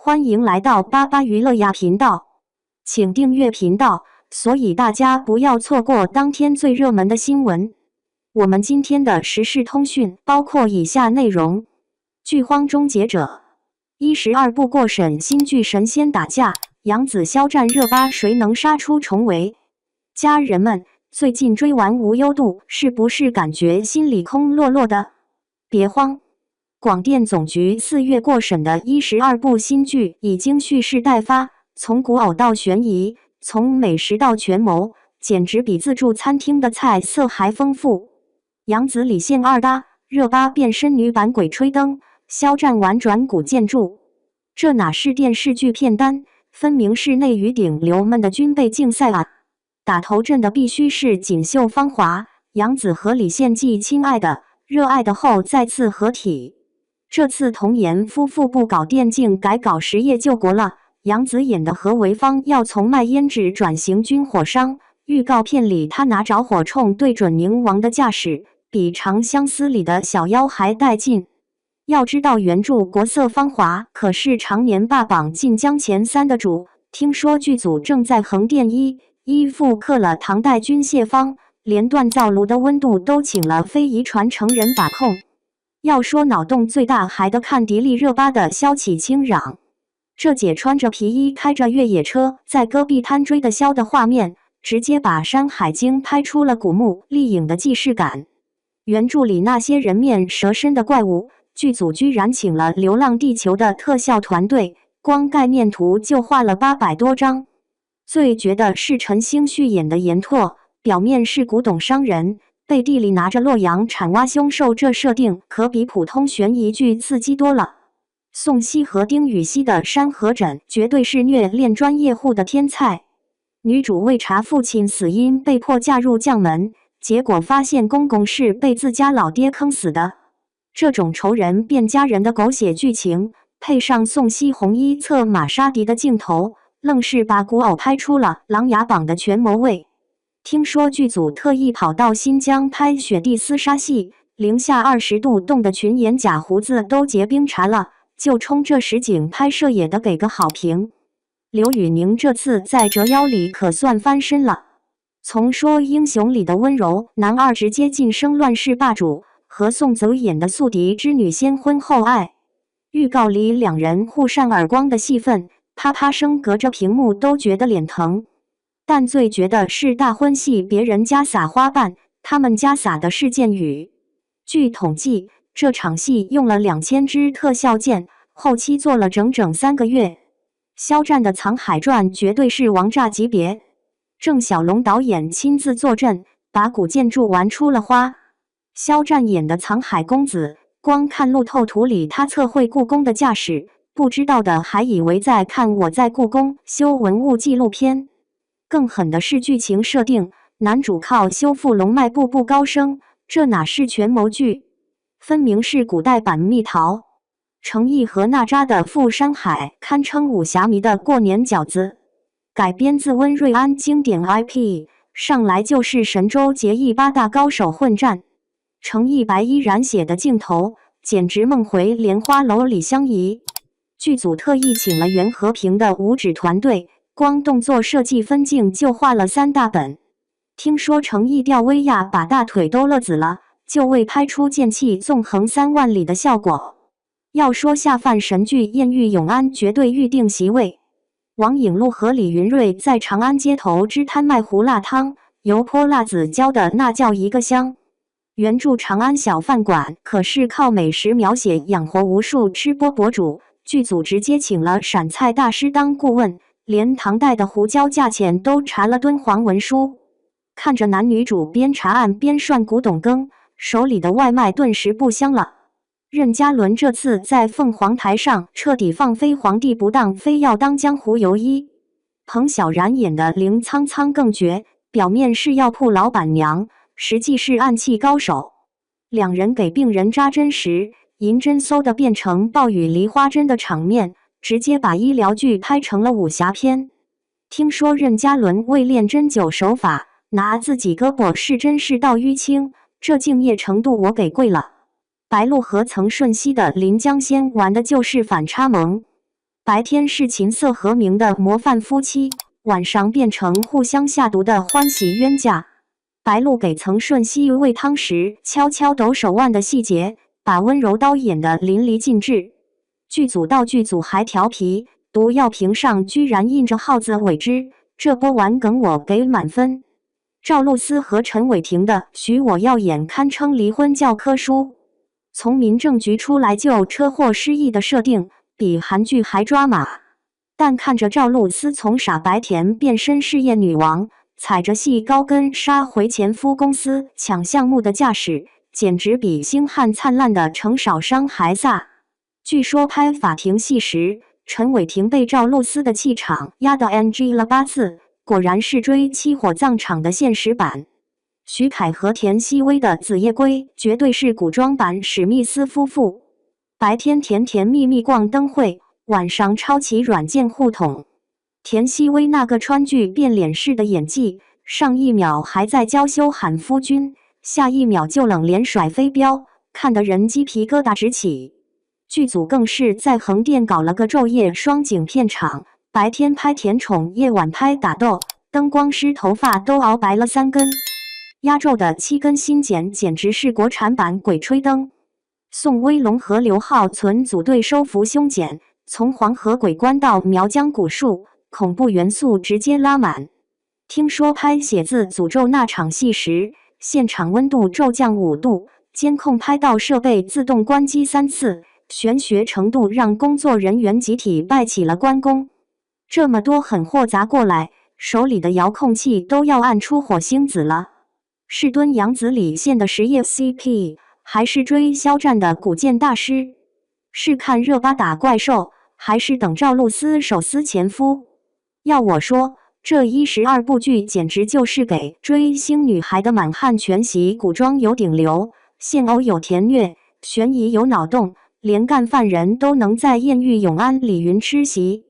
欢迎来到巴巴娱乐呀频道，请订阅频道，所以大家不要错过当天最热门的新闻。我们今天的时事通讯包括以下内容：剧荒终结者，12部过审新剧神仙打架，杨紫肖战热巴谁能杀出重围？家人们，最近追完无忧渡，是不是感觉心里空落落的？别慌。广电总局4月过审的12部新剧已经蓄势待发，从古偶到悬疑，从美食到权谋，简直比自助餐厅的菜色还丰富。杨紫李现二搭，热巴变身女版鬼吹灯，肖战玩转古建筑，这哪是电视剧片单，分明是内娱顶流们的军备竞赛啊！打头阵的必须是锦绣芳华，杨紫和李现继亲爱的、热爱的后再次合体。这次童颜夫妇不搞电竞改搞实业救国了，杨紫演的何为芳要从卖胭脂转型军火商，预告片里她拿着火铳对准宁王的架势，比长相思里的小妖还带劲。要知道原著国色芳华可是常年霸榜晋江前3的主，听说剧组正在横店一复刻了唐代军械坊，连锻造炉的温度都请了非遗传承人把控。要说脑洞最大还得看迪丽热巴的萧启清嚷，这姐穿着皮衣开着越野车在戈壁滩追的萧的画面，直接把《山海经》拍出了古墓丽影的既视感。原著里那些人面蛇身的怪物，剧组居然请了《流浪地球》的特效团队，光概念图就画了800多张。最绝的是陈星旭演的严拓，表面是古董商人，背地里拿着洛阳铲挖凶兽，这设定可比普通悬疑剧刺激多了。宋茜和丁禹兮的山河枕绝对是虐恋专业户的天才。女主为查父亲死因被迫嫁入将门，结果发现公公是被自家老爹坑死的。这种仇人变家人的狗血剧情，配上宋茜红衣策马杀敌的镜头，愣是把古偶拍出了琅琊榜的权谋味。听说剧组特意跑到新疆拍雪地厮杀戏，零下20度冻得群演假胡子都结冰碴了，就冲这实景拍摄也得给个好评。刘宇宁这次在《折腰》里可算翻身了，从说英雄里的温柔男二直接晋升乱世霸主，和宋祖演的宿敌之女先婚后爱。预告里两人互扇耳光的戏份，啪啪声隔着屏幕都觉得脸疼。但最绝的是大婚戏别人家撒花瓣，他们家撒的是箭雨。据统计，这场戏用了2000支特效箭，后期做了整整3个月。肖战的《藏海传》绝对是王炸级别，郑晓龙导演亲自坐镇，把古建筑玩出了花。肖战演的藏海公子，光看路透图里他测绘故宫的架势，不知道的还以为在看我在故宫修文物纪录片。更狠的是剧情设定，男主靠修复龙脉步步高升，这哪是权谋剧，分明是古代版蜜桃。程毅和娜扎的《赴山海》堪称武侠迷的过年饺子，改编自温瑞安经典 IP， 上来就是神州结义8大高手混战。程毅白衣染血的镜头，简直梦回莲花楼李香怡。剧组特意请了袁和平的五指团队，光动作设计分镜就画了3大本。听说程毅吊威亚把大腿都勒紫了，就为拍出剑气纵横3万里的效果。要说下饭神剧《艳遇永安》绝对预定席位。王颖璐和李云瑞在长安街头支摊卖胡辣汤，油泼辣子浇的那叫一个香。原著长安小饭馆可是靠美食描写养活无数吃播博主，剧组直接请了陕菜大师当顾问，连唐代的胡椒价钱都查了敦煌文书。看着男女主边查案边涮古董羹，手里的外卖顿时不香了。任嘉伦这次在凤凰台上彻底放飞皇帝不当非要当江湖游医。彭晓然演的林苍苍更绝，表面是药铺老板娘，实际是暗器高手。两人给病人扎针时，银针嗖的变成暴雨梨花针的场面，直接把医疗剧拍成了武侠片。听说任嘉伦为练针灸手法，拿自己胳膊试针试到淤青，这敬业程度我给跪了。白鹿和曾舜晞的临江仙玩的就是反差萌。白天是琴瑟和鸣的模范夫妻，晚上变成互相下毒的欢喜冤家。白鹿给曾舜晞煨汤时悄悄抖手腕的细节，把温柔刀演得淋漓尽致。剧组到剧组还调皮，毒药瓶上居然印着耗子尾汁，这波玩梗我给满分。赵露思和陈伟霆的许我要演堪称离婚教科书，从民政局出来就车祸失忆的设定比韩剧还抓马，但看着赵露思从傻白甜变身事业女王，踩着细高跟杀回前夫公司抢项目的架势，简直比星汉灿烂的程少商还飒。据说拍法庭戏时，陈伟霆被赵露思的气场压得 NG 了8次，果然是追妻火葬场的现实版。徐凯和田曦薇的子夜归绝对是古装版史密斯夫妇，白天甜甜蜜蜜逛灯会，晚上抄起软件互捅。田曦薇那个川剧变脸式的演技，上一秒还在娇羞喊夫君，下一秒就冷脸甩飞镖，看得人鸡皮疙瘩直起。剧组更是在横店搞了个昼夜双景片场，白天拍甜宠，夜晚拍打斗，灯光师头发都熬白了3根。压轴的7根新剪简直是国产版鬼吹灯。宋威龙和刘浩存组队收服凶简，从黄河鬼关到苗疆古树，恐怖元素直接拉满。听说拍写字诅咒那场戏时，现场温度骤降5度，监控拍到设备自动关机3次，玄学程度让工作人员集体拜起了关公。这么多狠货砸过来，手里的遥控器都要按出火星子了。是蹲杨子李现的实业 CP， 还是追肖战的古剑大师？是看热巴打怪兽，还是等赵露思手撕前夫？要我说，这12部剧简直就是给追星女孩的满汉全席。古装有顶流，现偶有甜虐，悬疑有脑洞，连干饭人都能在艳遇永安里云吃席。